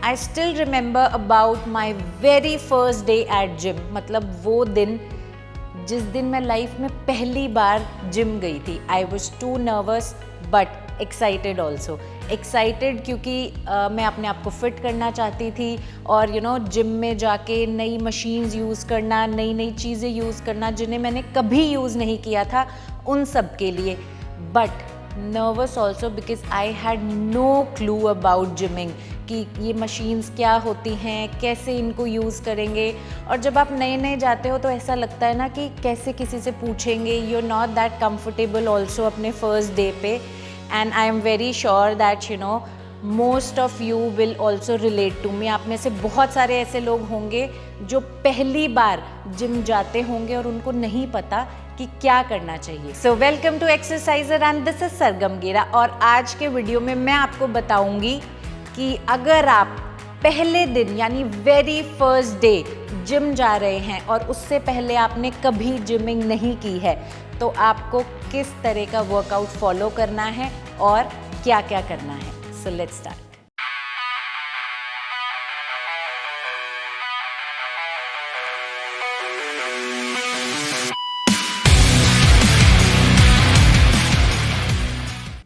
I still remember about my very first day at gym, मतलब वो दिन जिस दिन मैं लाइफ में पहली बार जिम गई थी. I was too nervous but excited also. Excited क्योंकि मैं अपने आप को फिट करना चाहती थी और जिम में जाके नई मशीन्स यूज़ करना, नई नई चीज़ें यूज़ करना जिन्हें मैंने कभी यूज़ नहीं किया था, उन सब के लिए. But nervous also because I had no clue about gymming कि ये मशीन्स क्या होती हैं, कैसे इनको यूज़ करेंगे. और जब आप नए नए जाते हो तो ऐसा लगता है ना कि कैसे किसी से पूछेंगे. You are not that comfortable also अपने फर्स्ट डे पे. And I am very sure that most of you will also relate to me. आप में से बहुत सारे ऐसे लोग होंगे जो पहली बार जिम जाते होंगे और उनको नहीं पता कि क्या करना चाहिए. So welcome to exerciser and this is Sargam Gera. और आज के वीडियो में मैं आपको बताऊंगी कि अगर आप पहले दिन यानी वेरी फर्स्ट डे जिम जा रहे हैं और उससे पहले आपने कभी जिमिंग नहीं की है तो आपको किस तरह का वर्कआउट फॉलो करना है और क्या क्या करना है. So let's start.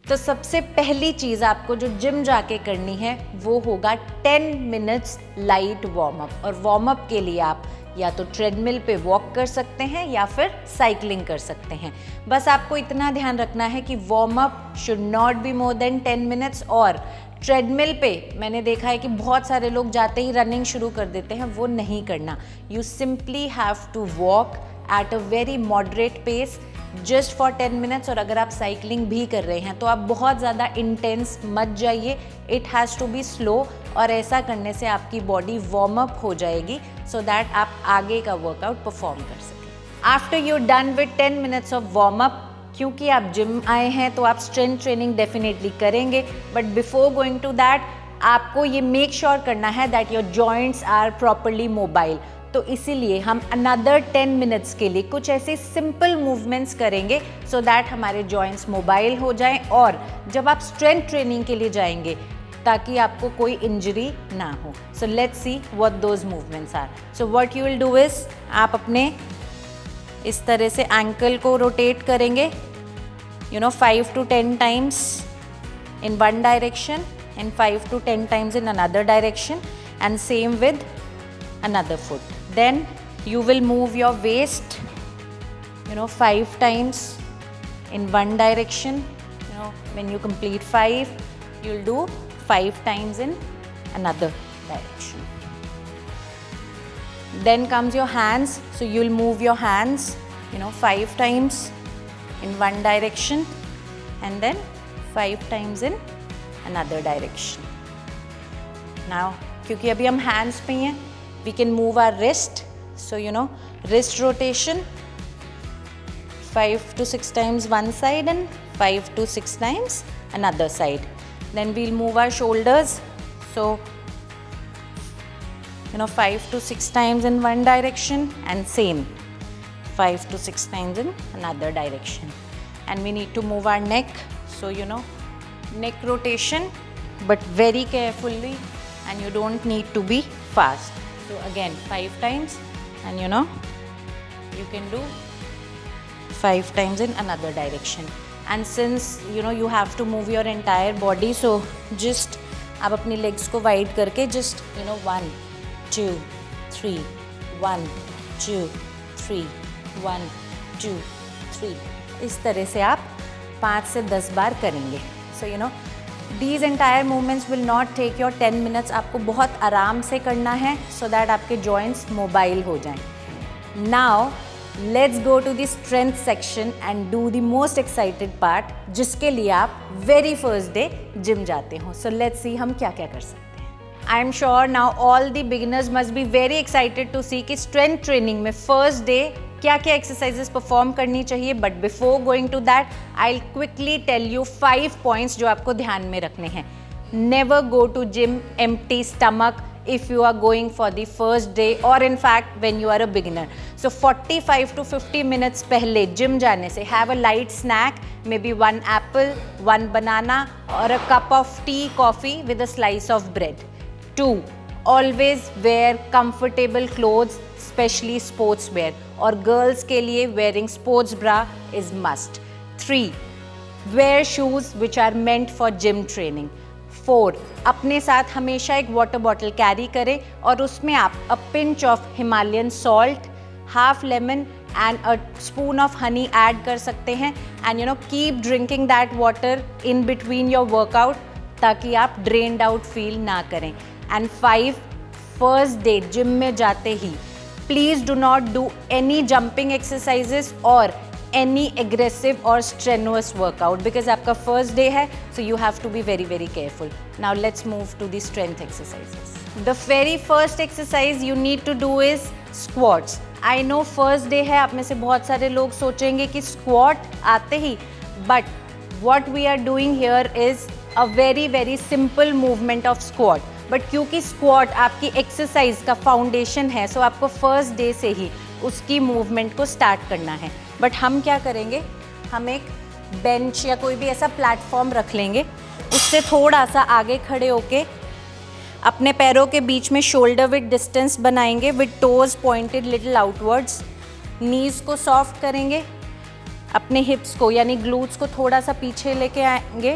तो सबसे पहली चीज़ आपको जो जिम जाके करनी है वो होगा 10 मिनट्स लाइट वार्म अप. और वार्म अप के लिए आप या तो ट्रेडमिल पे वॉक कर सकते हैं या फिर साइकिलिंग कर सकते हैं. बस आपको इतना ध्यान रखना है कि warm up should not be more than 10 minutes. और ट्रेडमिल पे मैंने देखा है कि बहुत सारे लोग जाते ही रनिंग शुरू कर देते हैं, वो नहीं करना. You simply have to walk at a very moderate pace just for 10 minutes. और अगर आप साइकिलिंग भी कर रहे हैं तो आप बहुत ज़्यादा इंटेंस मत जाइए. It has to be slow. और ऐसा करने से आपकी बॉडी वार्म अप हो जाएगी सो दैट आप आगे का वर्कआउट परफॉर्म कर सकें. After you done with 10 minutes of warm up, क्योंकि आप जिम आए हैं तो आप स्ट्रेंथ ट्रेनिंग डेफिनेटली करेंगे. But before going to that आपको ये मेक श्योर करना है that your joints are properly mobile. तो इसीलिए हम अनदर 10 मिनट्स के लिए कुछ ऐसे सिंपल मूवमेंट्स करेंगे सो दैट हमारे जॉइंट्स मोबाइल हो जाएं और जब आप स्ट्रेंथ ट्रेनिंग के लिए जाएंगे ताकि आपको कोई इंजरी ना हो. So let's see what those movements are. So what you will do is आप अपने इस तरह से एंकल को रोटेट करेंगे 5 to 10 times in one direction and 5 to 10 times in another direction, and same with another foot. Then you will move your waist 5 times in one direction. When you complete 5 you'll do 5 times in another direction. Then comes your hands, so you'll move your hands 5 times in one direction and then 5 times in another direction. Now क्योंकि अभी हम hands पे हैं, we can move our wrist. So wrist rotation 5 to 6 times one side and 5 to 6 times another side. Then we'll move our shoulders. So 5 to 6 times in one direction and same 5 to 6 times in another direction. And we need to move our neck. So neck rotation but very carefully, and you don't need to be fast. So again 5 times and you can do 5 times in another direction. And since you have to move your entire body, so just आप अपनी legs को wide करके just 1 2 3 1 2 3 1 2 3 इस तरह से आप 5 से 10 बार करेंगे. So these entire movements will not take your 10 minutes. आपको बहुत आराम से करना है so that आपके joints mobile हो जाएं. Now let's go to the strength section and do the most excited part, जिसके लिए आप very first day gym जाते हो. So let's see हम क्या क्या कर सकते हैं. I am sure now all the beginners must be very excited to see कि strength training में first day क्या क्या एक्सरसाइजेस परफॉर्म करनी चाहिए. But before going to that I will quickly tell you 5 points जो आपको ध्यान में रखने हैं. Never go to gym empty stomach if you are going for the first day or in fact when you are a beginner. So 45 to 50 minutes पहले gym जाने से have a light snack, maybe 1 apple, 1 banana or a cup of tea, coffee with a slice of bread. 2, always wear comfortable clothes, specially sports wear, और girls के लिए wearing sports bra is must. 3, wear shoes which are meant for gym training. 4, अपने साथ हमेशा एक water bottle carry करें और उसमें आप a pinch of Himalayan salt, half lemon and a spoon of honey add कर सकते हैं, and keep drinking that water in between your workout, ताकि आप ड्रेन्ड आउट फील ना करें। एंड 5, फर्स्ट डे जिम में जाते ही please do not do any jumping exercises और any aggressive or strenuous workout, because आपका first day है, so you have to be very very careful. Now let's move to the strength exercises. The very first exercise you need to do is squats. I know first day है, आप में से बहुत सारे लोग सोचेंगे कि squat आते ही, but what we are doing here is a very very simple movement of squat. But क्योंकि squat आपकी exercise का foundation है, so आपको first day से ही उसकी मूवमेंट को स्टार्ट करना है। बट हम क्या करेंगे, हम एक बेंच या कोई भी ऐसा प्लेटफॉर्म रख लेंगे, उससे थोड़ा सा आगे खड़े होके अपने पैरों के बीच में शोल्डर विद डिस्टेंस बनाएंगे, with toes pointed little outwards. Knees को सॉफ्ट करेंगे, अपने हिप्स को यानी ग्लूट्स को थोड़ा सा पीछे लेके आएंगे,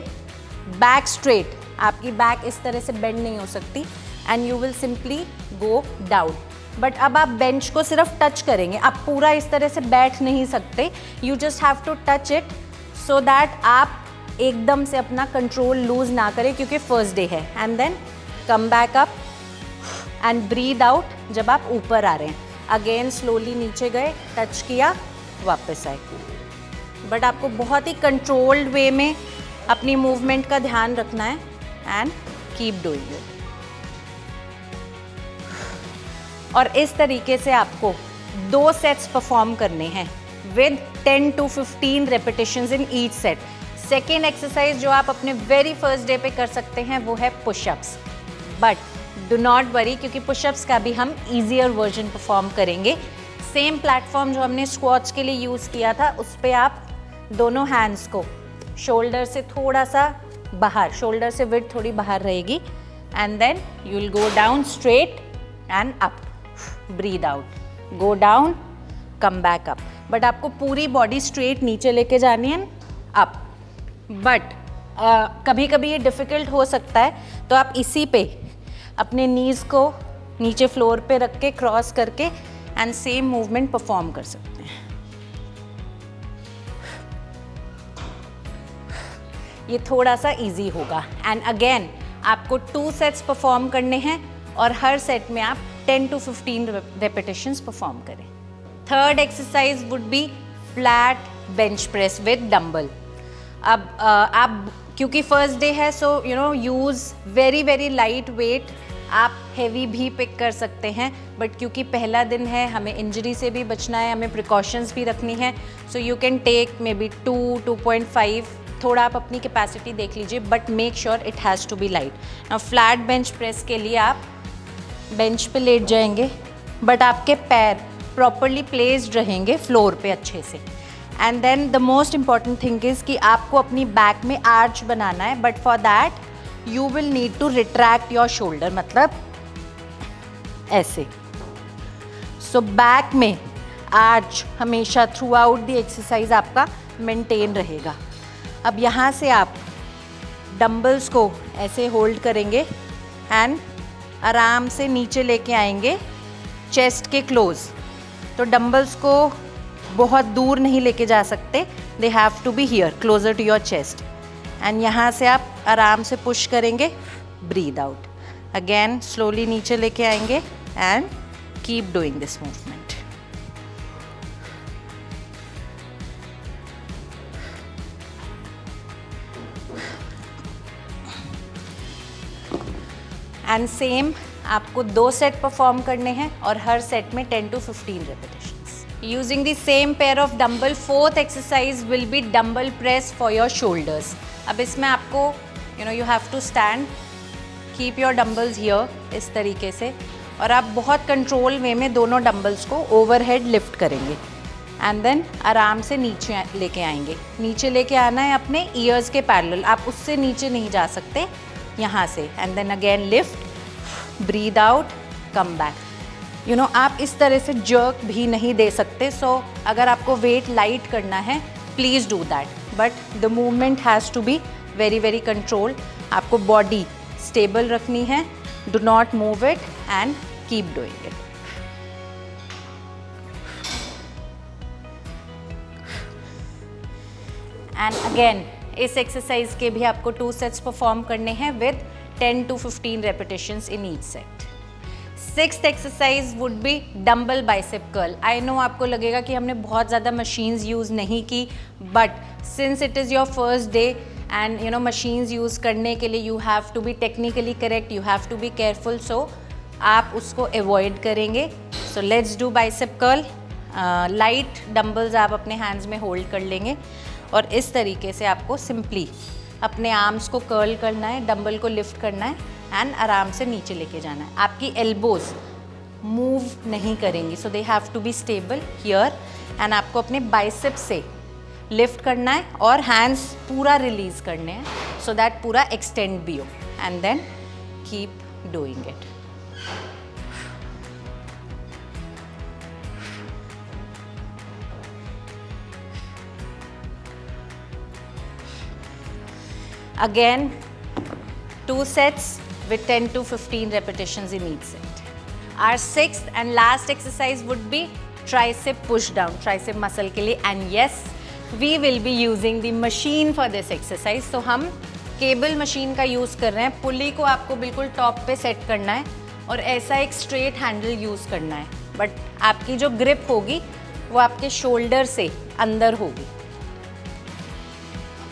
बैक स्ट्रेट, आपकी बैक इस तरह से बेंड नहीं हो सकती, and you will simply go down. But अब आप बेंच को सिर्फ टच करेंगे, आप पूरा इस तरह से बैठ नहीं सकते, you just have to touch it so that आप एकदम से अपना कंट्रोल लूज ना करें, क्योंकि फर्स्ट डे है। And then come back up and breathe out जब आप ऊपर आ रहे हैं। अगेन स्लोली नीचे गए, टच किया, वापस आए। बट आपको बहुत ही कंट्रोल्ड वे में अपनी मूवमेंट का ध्यान रखना है, एंड कीप डूइंग इट। और इस तरीके से आपको 2 सेट्स परफॉर्म करने हैं with 10 to 15 repetitions in each set. Second exercise जो आप अपने वेरी फर्स्ट डे पे कर सकते हैं वो है pushups. But do not worry, क्योंकि पुशअप्स का भी हम ईजियर वर्जन परफॉर्म करेंगे। सेम प्लेटफॉर्म जो हमने स्क्वाट्स के लिए यूज़ किया था, उस पर आप दोनों हैंड्स को शोल्डर से थोड़ा सा बाहर, शोल्डर से विड्थ थोड़ी बाहर रहेगी, and then you will go down straight and up. Breathe out, go down, come back up. But आपको पूरी बॉडी स्ट्रेट नीचे लेके जानी है, अप। बट कभी कभी ये डिफ़िकल्ट हो सकता है, तो आप इसी पे अपने नीज़ को नीचे फ्लोर पे रख के क्रॉस करके एंड सेम मूवमेंट परफॉर्म कर सकते हैं। ये थोड़ा सा इजी होगा। एंड अगेन आपको 2 सेट्स परफॉर्म करने हैं और हर सेट में आप 10 to 15 repetitions परफॉर्म करें। Third exercise would B flat bench press with dumbbell. अब आप क्योंकि फर्स्ट डे है, so use very very light weight. आप हैवी भी पिक कर सकते हैं, बट क्योंकि पहला दिन है, हमें इंजरी से भी बचना है, हमें प्रिकॉशंस भी रखनी है, so you can take maybe 2.5, थोड़ा आप अपनी कैपेसिटी देख लीजिए, but make sure it has to be light. Now flat bench press के लिए आप बेंच पे लेट जाएंगे, बट आपके पैर प्रॉपरली प्लेस्ड रहेंगे फ्लोर पे अच्छे से। And then the most important thing is कि आपको अपनी बैक में आर्च बनाना है, but for that you will need to retract your shoulder, मतलब ऐसे। सो बैक में आर्च हमेशा थ्रू आउट द एक्सरसाइज आपका मेंटेन रहेगा। अब यहाँ से आप डंबल्स को ऐसे होल्ड करेंगे एंड आराम से नीचे लेके आएंगे चेस्ट के क्लोज। तो डंबल्स को बहुत दूर नहीं लेके जा सकते, they have to be here closer to your chest. And यहाँ से आप आराम से पुश करेंगे, ब्रीद आउट। अगेन स्लोली नीचे लेके आएंगे and keep doing this movement. And same आपको 2 सेट परफॉर्म करने हैं और हर सेट में 10 to 15 repetitions. Using the same pair of dumbbell, fourth exercise will be dumbbell press for your shoulders. अब इसमें आपको you have to stand, keep your dumbbells here इस तरीके से, और आप बहुत कंट्रोल वे में दोनों डंबल्स को ओवरहेड लिफ्ट करेंगे एंड देन आराम से नीचे लेके आएंगे। नीचे लेके आना है अपने ईयर्स के पैरेलल, आप उससे नीचे नहीं जा सकते, यहाँ से। And then again lift breathe out, come back. You know, आप इस तरह से जर्क भी नहीं दे सकते। सो अगर आपको वेट लाइट करना है, please do that, but the movement has to be very very controlled. आपको बॉडी स्टेबल रखनी है, do not move it and keep doing it. And again इस एक्सरसाइज के भी आपको 2 सेट्स परफॉर्म करने हैं with 10 to 15 repetitions in each set. 6th exercise would be dumbbell bicep curl. I know आपको लगेगा कि हमने बहुत ज़्यादा मशीन्स यूज़ नहीं की, but since it is your first day and you know machines use करने के लिए you have to be technically correct, you have to be careful, so आप उसको अवॉइड करेंगे। So let's do bicep curl. Light dumbbells आप अपने hands में hold कर लेंगे और इस तरीके से आपको सिंपली अपने आर्म्स को कर्ल करना है, डंबल को लिफ्ट करना है एंड आराम से नीचे लेके जाना है। आपकी एल्बोज मूव नहीं करेंगी, so they have to be stable here and आपको अपने बाइसेप से लिफ्ट करना है और हैंड्स पूरा रिलीज करने हैं सो दैट पूरा एक्सटेंड भी हो and then keep doing it. Again, 2 sets with 10 to 15 repetitions in each set. Our 6th and last exercise would be tricep push down, tricep muscle के लिए, and yes, we will be using the machine for this exercise. So हम cable machine का use कर रहे हैं। पुली को आपको बिल्कुल टॉप पे सेट करना है और ऐसा एक स्ट्रेट हैंडल यूज़ करना है, बट आपकी जो ग्रिप होगी वो आपके शोल्डर से अंदर होगी।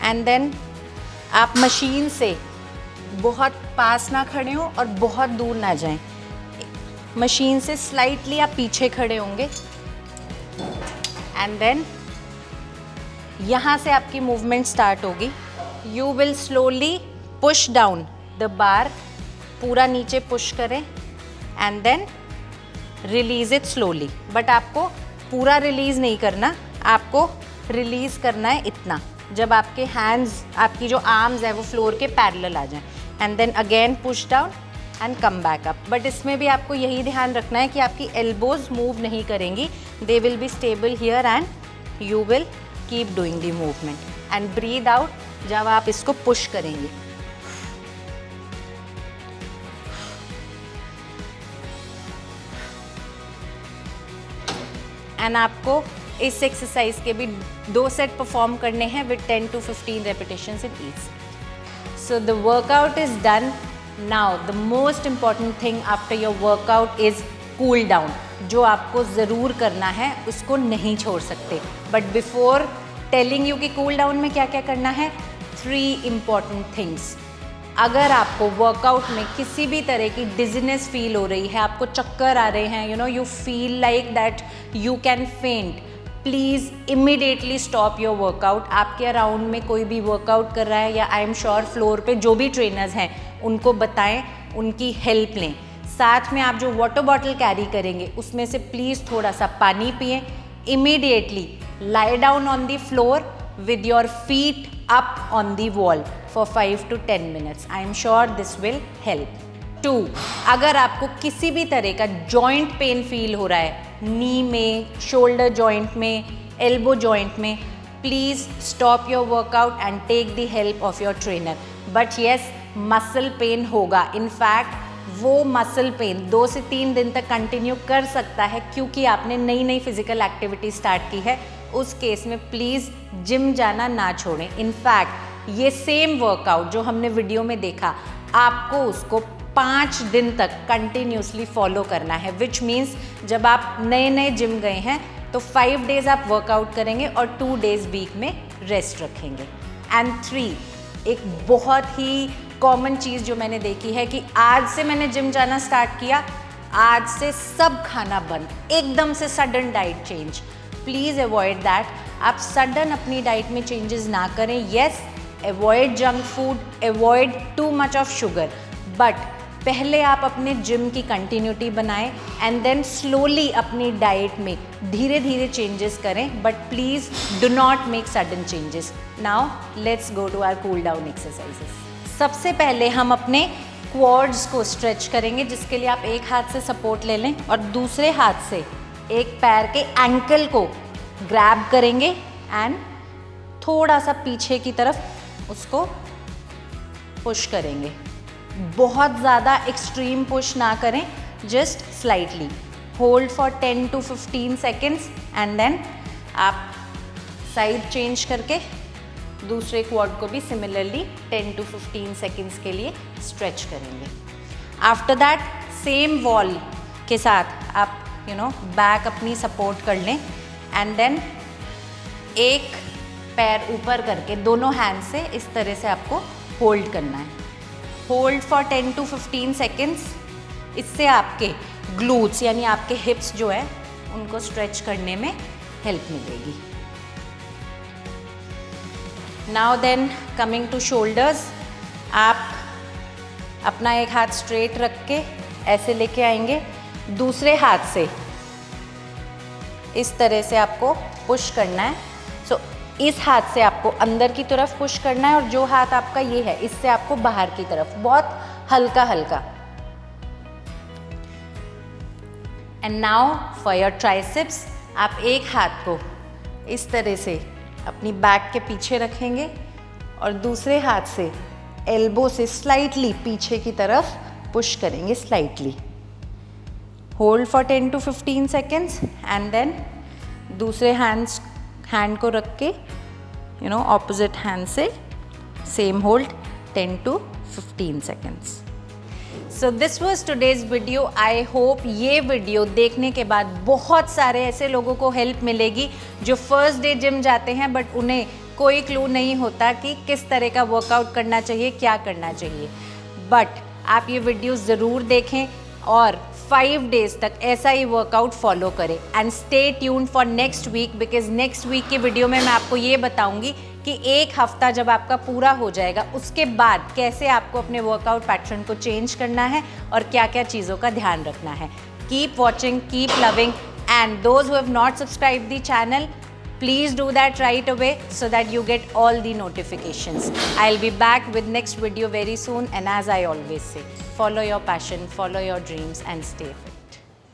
एंड देन आप मशीन से बहुत पास ना खड़े हो और बहुत दूर ना जाएं। मशीन से स्लाइटली आप पीछे खड़े होंगे एंड देन यहाँ से आपकी मूवमेंट स्टार्ट होगी। You will slowly push down the bar, पूरा नीचे पुश करें and then release it slowly, but आपको पूरा रिलीज नहीं करना, आपको रिलीज करना है इतना जब आपके हैंड्स, आपकी जो आर्म्स है वो फ्लोर के पैरेलल आ जाएं and then again push down and come back up. But इसमें भी आपको यही ध्यान रखना है कि आपकी एल्बोज मूव नहीं करेंगी, they will be stable here and you will keep doing the movement and breathe out जब आप इसको पुश करेंगे। एंड आपको इस एक्सरसाइज के भी 2 सेट परफॉर्म करने हैं with 10 to 15 repetitions in each set. So the workout is done. Now the most important thing after your workout is cool down. जो आपको ज़रूर करना है उसको नहीं छोड़ सकते, but before telling you कि cool down में क्या क्या करना है, 3 important things. अगर आपको वर्कआउट में किसी भी तरह की डिजीनेस फील हो रही है, आपको चक्कर आ रहे हैं, you know you feel like that you can faint, please immediately stop your workout. आपके अराउंड में कोई भी वर्कआउट कर रहा है या आई एम श्योर फ्लोर पे जो भी ट्रेनर्स हैं उनको बताएं, उनकी हेल्प लें। साथ में आप जो वाटर बॉटल कैरी करेंगे उसमें से प्लीज़ थोड़ा सा पानी पिएं। Immediately lie down on the floor with your feet up on the wall for 5 to 10 minutes. I am sure this will help. 2, अगर आपको किसी भी तरह का जॉइंट पेन फील हो रहा है, नी में, शोल्डर जॉइंट में, एल्बो जॉइंट में, please stop your workout and take the help of your trainer. But yes, muscle pain होगा। इनफैक्ट वो मसल पेन 2 से 3 दिन तक कंटिन्यू कर सकता है क्योंकि आपने नई नई फिजिकल एक्टिविटी स्टार्ट की है। उस केस में प्लीज़ जिम जाना ना छोड़ें। इनफैक्ट ये सेम वर्कआउट जो हमने वीडियो में देखा, आपको उसको 5 दिन तक कंटिन्यूसली फॉलो करना है, विच मीन्स जब आप नए नए जिम गए हैं तो 5 डेज आप वर्कआउट करेंगे और 2 डेज वीक में रेस्ट रखेंगे। एंड 3, एक बहुत ही कॉमन चीज़ जो मैंने देखी है कि आज से मैंने जिम जाना स्टार्ट किया, आज से सब खाना बंद, एकदम से sudden diet change. Please avoid that. आप सडन अपनी डाइट में चेंजेस ना करें। Yes, avoid junk food, avoid too much of sugar, but पहले आप अपने जिम की कंटिन्यूटी बनाएं एंड देन स्लोली अपनी डाइट में धीरे धीरे चेंजेस करें, but please do not make sudden changes. Now let's go to our cool down exercises. सबसे पहले हम अपने क्वाड्स को स्ट्रेच करेंगे, जिसके लिए आप एक हाथ से सपोर्ट ले लें और दूसरे हाथ से एक पैर के एंकल को ग्रैब करेंगे एंड थोड़ा सा पीछे की तरफ उसको पुश करेंगे। बहुत ज़्यादा एक्सट्रीम पुश ना करें, just slightly. Hold for 10 to 15 seconds and then आप साइड चेंज करके दूसरे क्वाड को भी सिमिलरली 10 to 15 seconds के लिए स्ट्रेच करेंगे। आफ्टर दैट सेम वॉल के साथ आप बैक अपनी सपोर्ट कर लें एंड देन एक पैर ऊपर करके दोनों हैंड से इस तरह से आपको होल्ड करना है। Hold for 10 to 15 seconds। इससे आपके ग्लूट्स यानी आपके हिप्स जो है उनको स्ट्रेच करने में हेल्प मिलेगी। Now then coming to shoulders, आप अपना एक हाथ स्ट्रेट रख के ऐसे लेके आएंगे, दूसरे हाथ से इस तरह से आपको पुश करना है। सो इस हाथ से आपको अंदर की तरफ पुश करना है और जो हाथ आपका ये है इससे आपको बाहर की तरफ, बहुत हल्का हल्का। And now for your triceps, आप एक हाथ को इस तरह से अपनी बैक के पीछे रखेंगे और दूसरे हाथ से एल्बो से स्लाइटली पीछे की तरफ पुश करेंगे, slightly. Hold for 10 to 15 seconds and then दूसरे हैंड को रख के ऑपोजिट हैंड से same hold 10 to 15 seconds। So this was today's video. I hope ये वीडियो देखने के बाद बहुत सारे ऐसे लोगों को हेल्प मिलेगी जो फर्स्ट डे जिम जाते हैं बट उन्हें कोई क्लू नहीं होता कि किस तरह का वर्कआउट करना चाहिए, क्या करना चाहिए। बट आप ये वीडियो ज़रूर देखें और 5 days तक ऐसा ही वर्कआउट फॉलो करें and stay tuned for next week, because next week की वीडियो में मैं आपको ये बताऊंगी कि एक हफ्ता जब आपका पूरा हो जाएगा उसके बाद कैसे आपको अपने वर्कआउट पैटर्न को चेंज करना है और क्या क्या चीज़ों का ध्यान रखना है। Keep watching, keep loving, and those who have not subscribe the channel, please do that right away so that you get all the notifications. I'll be back with next video very soon, and as I always say, follow your passion, follow your dreams, and stay fit.